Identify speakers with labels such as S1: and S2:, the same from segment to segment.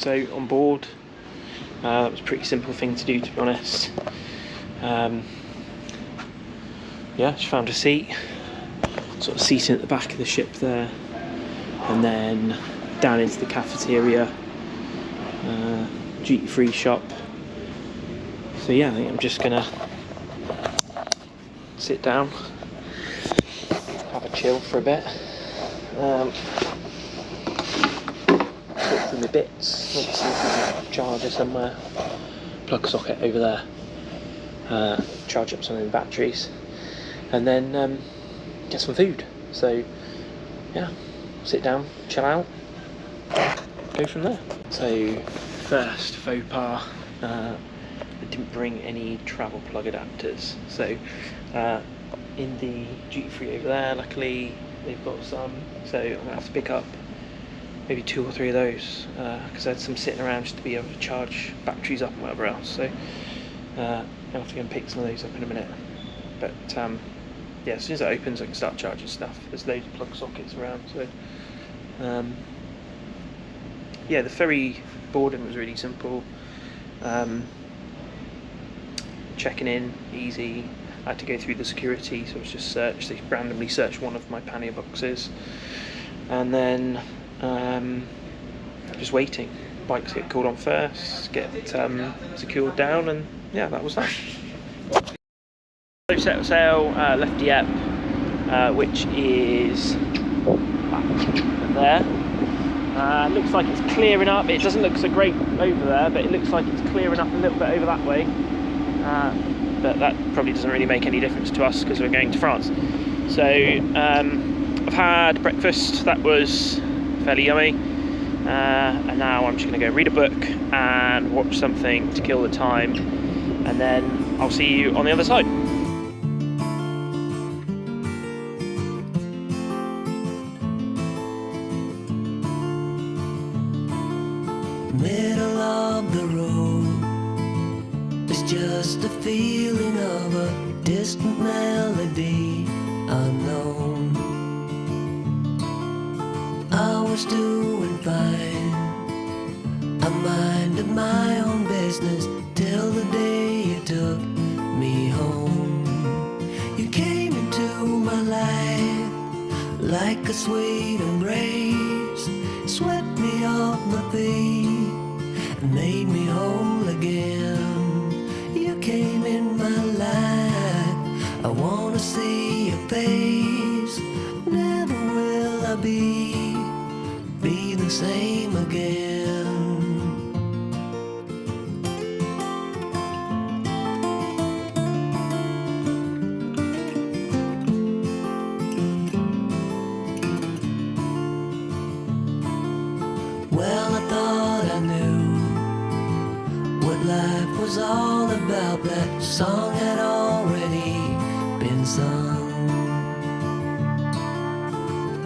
S1: So on board, it was a pretty simple thing to do, to be honest. Yeah, just found a seat, sort of seating at the back of the ship there, and then down into the cafeteria, duty-free shop. So yeah, I think I'm just gonna sit down, have a chill for a bit, talk through my bits, maybe see if there's a charger somewhere, plug socket over there, charge up some of the batteries, and then get some food. So yeah, sit down, chill out, go from there. So first faux pas, I didn't bring any travel plug adapters. So in the duty free over there, luckily they've got some, so I'm gonna have to pick up maybe 2 or 3 of those, because I had some sitting around just to be able to charge batteries up and whatever else. So I'll have to go and pick some of those up in a minute. But yeah, as soon as it opens I can start charging stuff. There's loads of plug sockets around. So yeah, the ferry boarding was really simple. Checking in, easy. I had to go through the security, so it was just searched. They randomly searched one of my pannier boxes, and then just waiting. Bikes get called on first, get secured down, and yeah, that was that. So set sail, left Dieppe, which is there. Looks like it's clearing up. It doesn't look so great over there, but it looks like it's clearing up a little bit over that way. But that probably doesn't really make any difference to us because we're going to France. So I've had breakfast. That was fairly yummy. And now I'm just going to go read a book and watch something to kill the time. And then I'll see you on the other side.
S2: Middle of the road, it's just a feeling of a distant melody unknown. I was doing fine, I minded my own business till the day you took me home. You came into my life like a sweet embrace, swept me off my feet and made me whole again. You came in my life, I wanna see your face. Never will I be the same again. Well, I thought I knew what life was all about. That song had already been sung.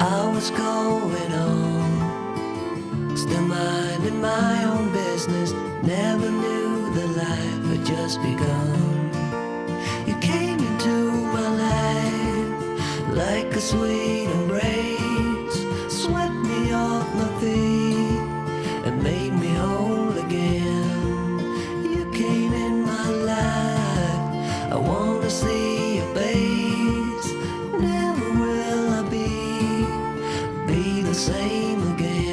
S2: I was going on, still minding my own business. Never knew that life had just begun. You came into my life like a sweet embrace, swept me off my feet and made me whole again. You came in my life, I wanna see your face. Never will I be the same again.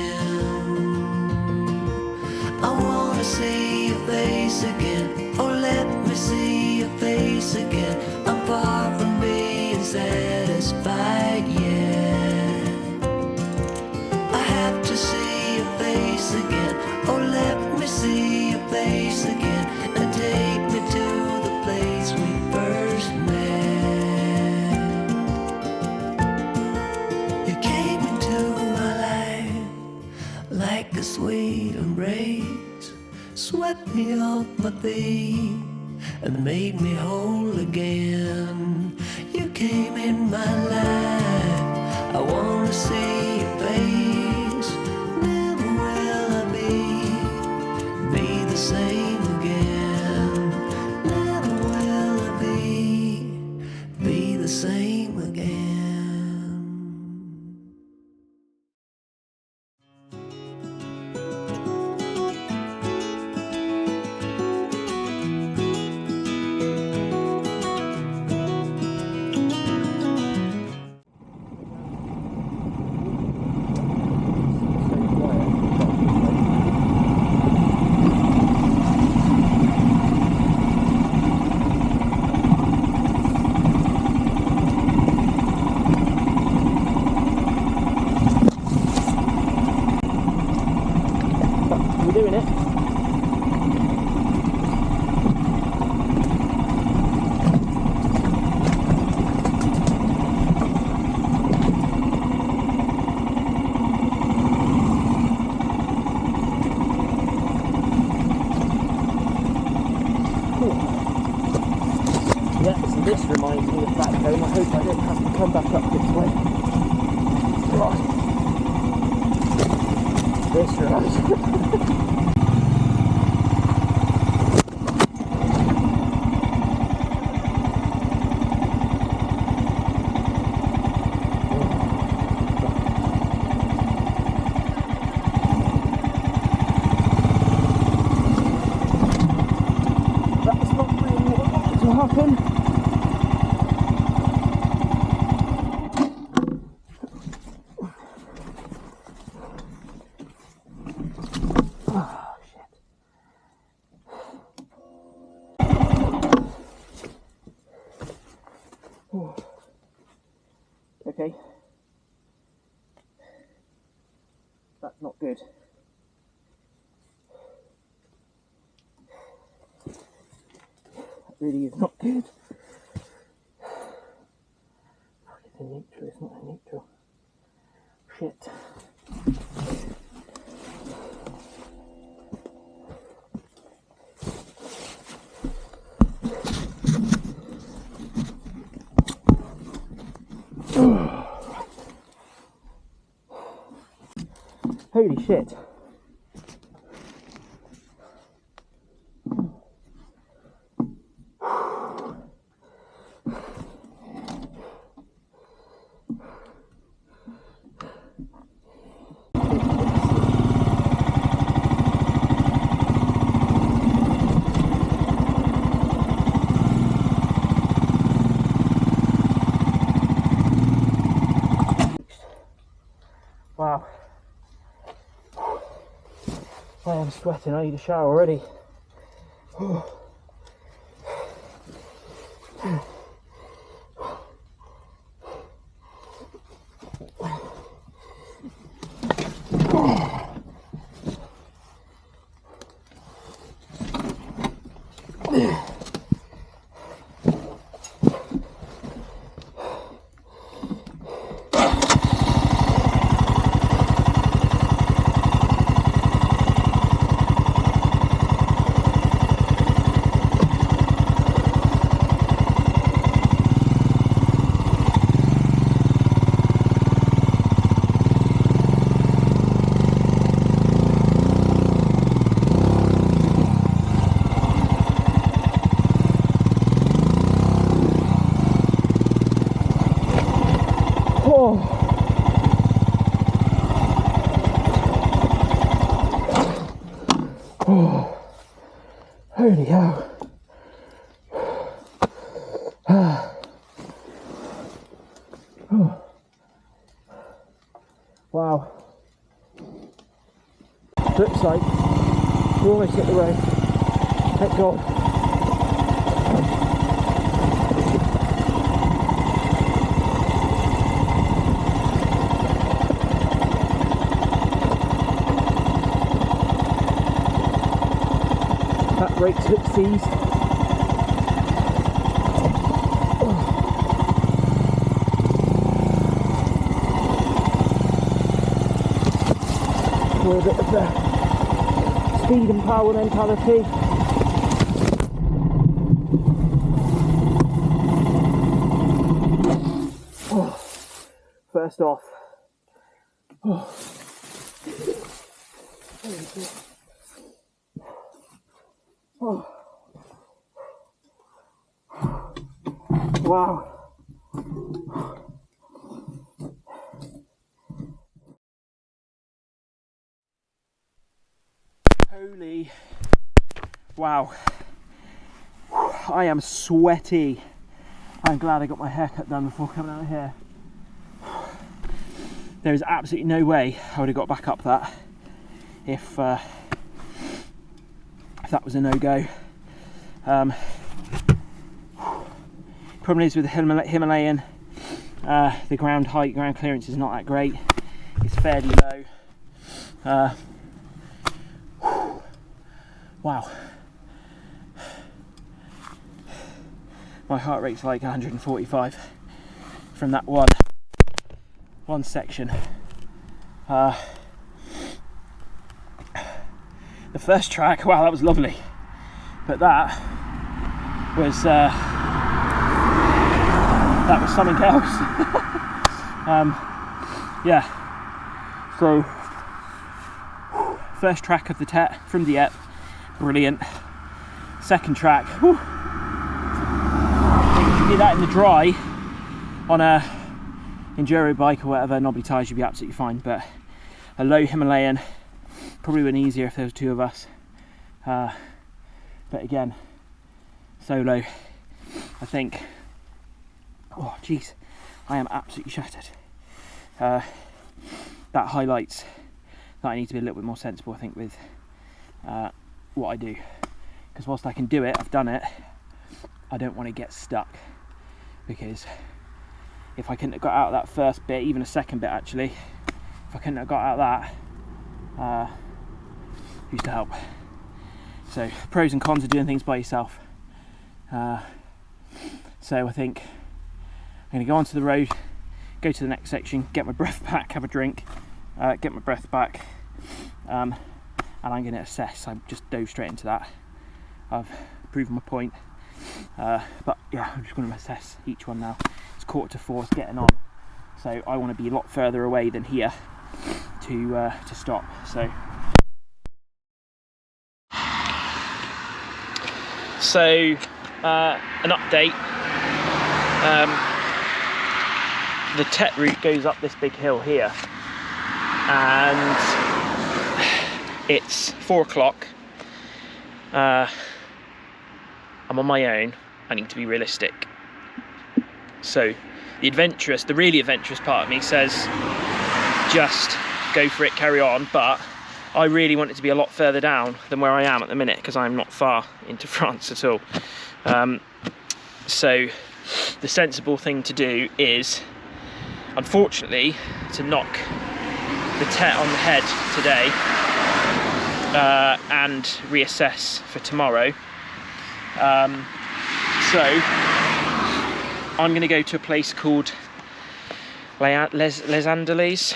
S2: I wanna see your face again. Oh, let me see your face again. I'm far from being satisfied yet. I have to see your face again. Oh, let me see your face again, and take me to the place we first met. You came into my life like a sweet embrace, swept me off my feet and made me whole again. You came in my life, I wanna see your face. Never will I be the same again. Never will I be the same again.
S1: This way. Right. This right. That's not really what I wanted to happen. Okay, that's not good. That really is not good. It's in neutral, it's not in neutral. Shit. Holy shit. Wow. I am sweating, I need a shower already. Oh, holy hell. Oh. Wow. Looks like we're almost hit the road. Thank God. That brake's a bit seized. For a bit of the speed and power mentality. Oh, first off. Oh. Oh. Wow. Holy wow. I am sweaty. I'm glad I got my haircut done before coming out here. There is absolutely no way I would have got back up that if that was a no-go. Problem is with the Himalayan, the ground clearance is not that great. It's fairly low. Wow. My heart rate's like 145 from that one section. The first track, wow, that was lovely, but that was something else. Yeah, so first track of the Tet from Dieppe, brilliant. Second track, whew. If you do that in the dry on a enduro bike or whatever, knobbly tyres, you'd be absolutely fine, but a low Himalayan probably would have been easier if there was two of us, but again, solo, I think. Oh geez, I am absolutely shattered. That highlights that I need to be a little bit more sensible, I think, with what I do, because whilst I can do it, I've done it, I don't want to get stuck, because if I couldn't have got out of that first bit, even a second bit actually, if I couldn't have got out of that, who's to help? So pros and cons of doing things by yourself. So I think I'm going to go onto the road, go to the next section, get my breath back, have a drink, get my breath back, and I'm going to assess. I just dove straight into that. I've proven my point, but yeah, I'm just going to assess each one now. It's 3:45, it's getting on, so I want to be a lot further away than here to stop. So an update. The Tet route goes up this big hill here, and it's 4 o'clock. I'm on my own. I need to be realistic. So the really adventurous part of me says just go for it, carry on, but I really want it to be a lot further down than where I am at the minute, because I'm not far into France at all. So the sensible thing to do is, unfortunately, to knock the Tet on the head today and reassess for tomorrow. So I'm going to go to a place called Les Andelys,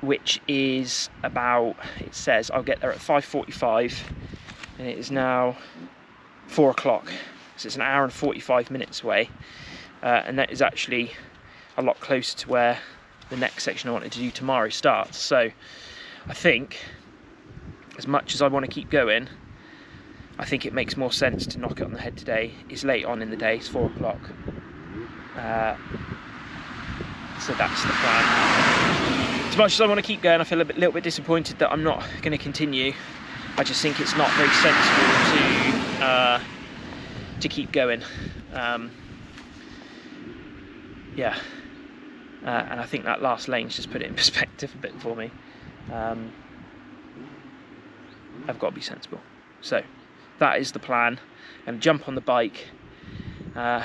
S1: which is about, it says I'll get there at 5:45, and it is now 4 o'clock, so it's an hour and 45 minutes away, and that is actually a lot closer to where the next section I wanted to do tomorrow starts. So I think, as much as I want to keep going, I think it makes more sense to knock it on the head today. It's late on in the day, it's 4 o'clock, so that's the plan. As much as I want to keep going, I feel a little bit disappointed that I'm not going to continue. I just think it's not very sensible to keep going. Yeah, and I think that last lane's just put it in perspective a bit for me. I've got to be sensible. So that is the plan. I'm going to jump on the bike,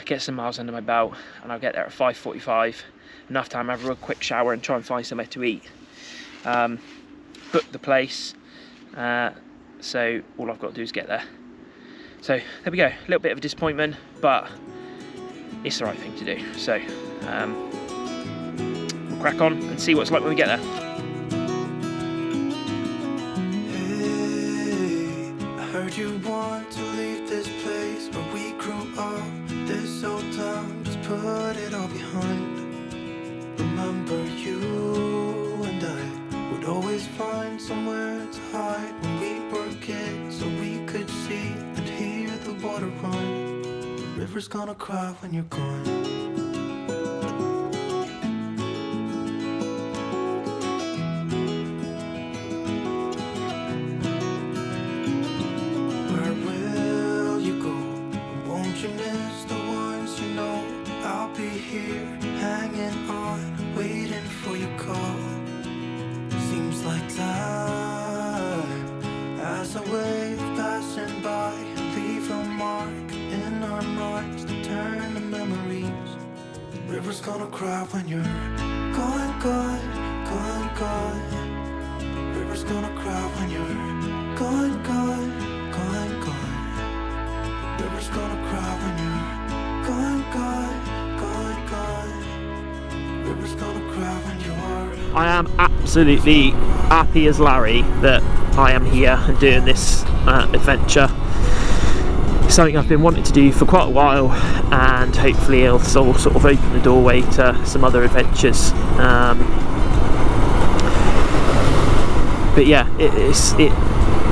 S1: get some miles under my belt, and I'll get there at 5:45. Enough time to have a real quick shower and try and find somewhere to eat. Book the place, so all I've got to do is get there. So there we go, a little bit of a disappointment, but it's the right thing to do. So we'll crack on and see what it's like when we get there.
S2: Hey, I heard you want to leave this place where we grew up. This old town, just put it all behind. Remember you and I would always find somewhere to hide when we were kids, so we could see and hear the water run. The river's gonna cry when you're gone. Where will you go? Won't you miss the ones you know? I'll be here hanging on, waiting for your call. Seems like time as a wave passing by, leave a mark in our minds to turn to memories. The river's gonna cry when you're gone, gone, gone, gone. The river's gonna cry when you're gone, gone, gone, gone. The river's gonna cry when you're gone, gone, gone, gone. The river's gonna cry when you're.
S1: I am absolutely happy as Larry that I am here and doing this adventure. something I've been wanting to do for quite a while, and hopefully it'll sort of open the doorway to some other adventures. But yeah,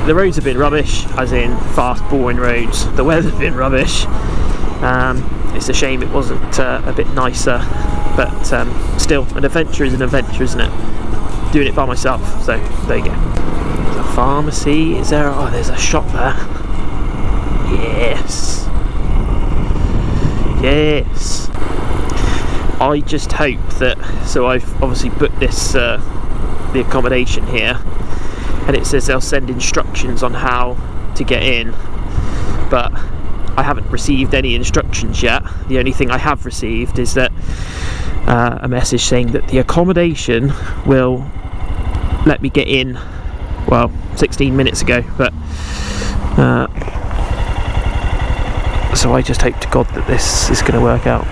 S1: the roads have been rubbish, as in fast, boring roads. The weather's been rubbish. It's a shame it wasn't a bit nicer, but still, an adventure is an adventure, isn't it? Doing it by myself, so there you go. There's a pharmacy. Is there? Oh, there's a shop there. Yes. Yes. I just hope that. So I've obviously booked this the accommodation here, and it says they'll send instructions on how to get in, but I haven't received any instructions yet. The only thing I have received is that a message saying that the accommodation will let me get in, well, 16 minutes ago, but so I just hope to God that this is going to work out.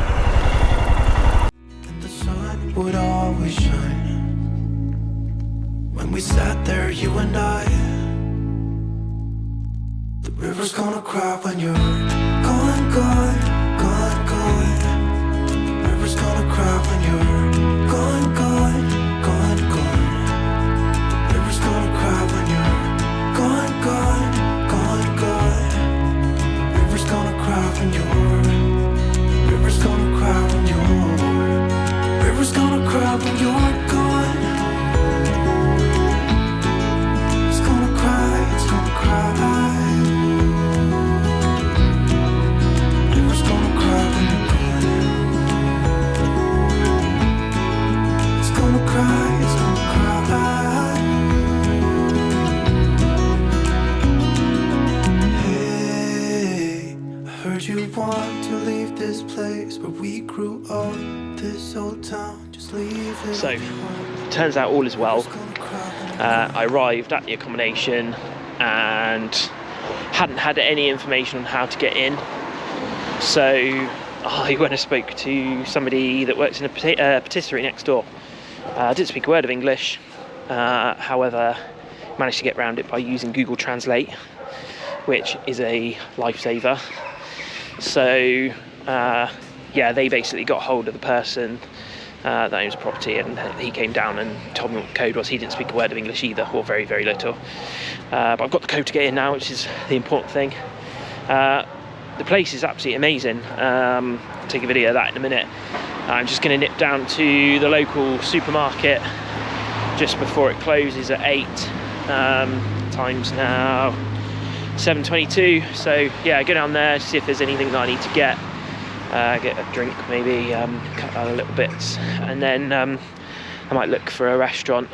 S2: And the sun would always shine when we sat there, you and I. The river's gonna cry when you're gone, gone, gone, gone. The river's gonna cry when you're gone, gone, gone, gone. The river's gonna cry when you're gone, gone, gone, gone. The river's gonna cry when you're. The river's gonna cry when you're. The river's gonna cry when you're gone. It's gonna cry, it's gonna cry. You want to leave this place where we grew up, this old town, just leave it.
S1: So, turns out all is well. I arrived at the accommodation and hadn't had any information on how to get in. So I went and spoke to somebody that works in a patisserie next door. I didn't speak a word of English, however, managed to get around it by using Google Translate, which is a lifesaver. So yeah, they basically got hold of the person that owns the property, and he came down and told me what the code was. He didn't speak a word of English either, or very, very little. But I've got the code to get in now, which is the important thing. The place is absolutely amazing. I'll take a video of that in a minute. I'm just going to nip down to the local supermarket just before it closes at 8. Time's now 7:22, so yeah, go down there, see if there's anything that I need to get a drink, maybe cut out a little bits, and then I might look for a restaurant.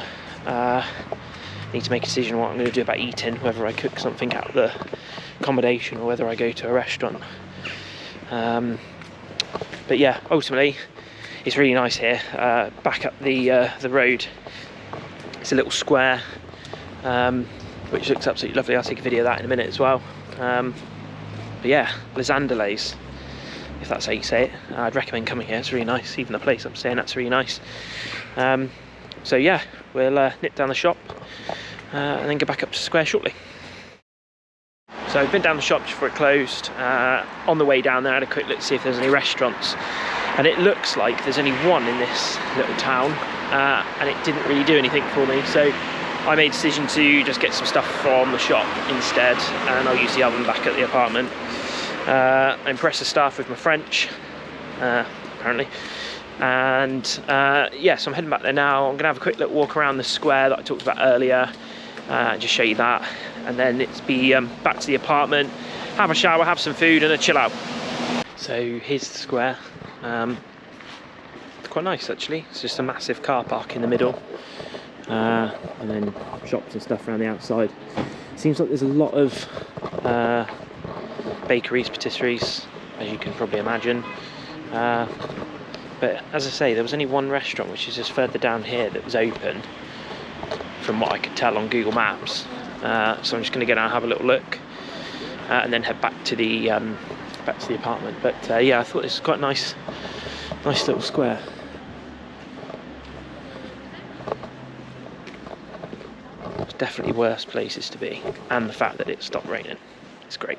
S1: Need to make a decision what I'm going to do about eating, whether I cook something out of the accommodation or whether I go to a restaurant. But yeah, ultimately it's really nice here. Back up the road, it's a little square, which looks absolutely lovely. I'll take a video of that in a minute as well. But yeah, Les Andelys, if that's how you say it. I'd recommend coming here, it's really nice. Even the place I'm staying at's really nice. So yeah, we'll nip down the shop and then go back up to Square shortly. So I've been down the shop just before it closed. On the way down there I had a quick look to see if there's any restaurants, and it looks like there's only one in this little town, and it didn't really do anything for me, so I made a decision to just get some stuff from the shop instead, and I'll use the oven back at the apartment. I impressed the staff with my French, apparently, and yeah, so I'm heading back there now. I'm going to have a quick little walk around the square that I talked about earlier, just show you that, and then it's be back to the apartment, have a shower, have some food, and a chill out. So here's the square. It's quite nice actually. It's just a massive car park in the middle. And then shops and stuff around the outside. Seems like there's a lot of bakeries, patisseries, as you can probably imagine. But as I say, there was only one restaurant, which is just further down here, that was open, from what I could tell on Google Maps. So I'm just going to go down and have a little look, and then head back to the apartment. But yeah, I thought this was quite a nice little square. Definitely worse places to be, and the fact that it stopped raining, it's great.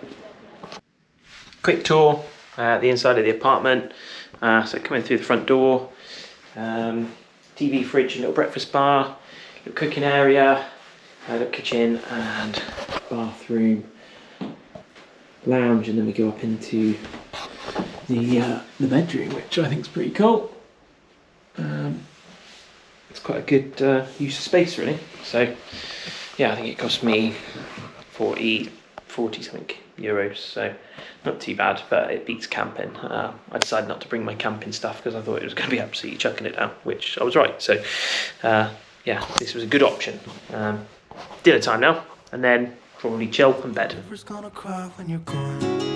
S1: quick tour the inside of the apartment. So coming through the front door, TV, fridge, and little breakfast bar, little cooking area, little kitchen and bathroom, lounge, and then we go up into the bedroom, which I think is pretty cool. It's quite a good use of space, really. So yeah, I think it cost me 40 something euros, so not too bad, but it beats camping. I decided not to bring my camping stuff because I thought it was going to be absolutely chucking it down, which I was right. So yeah, this was a good option. Dinner time now, and then probably chill and bed.
S2: Never's gonna cry when you're gone.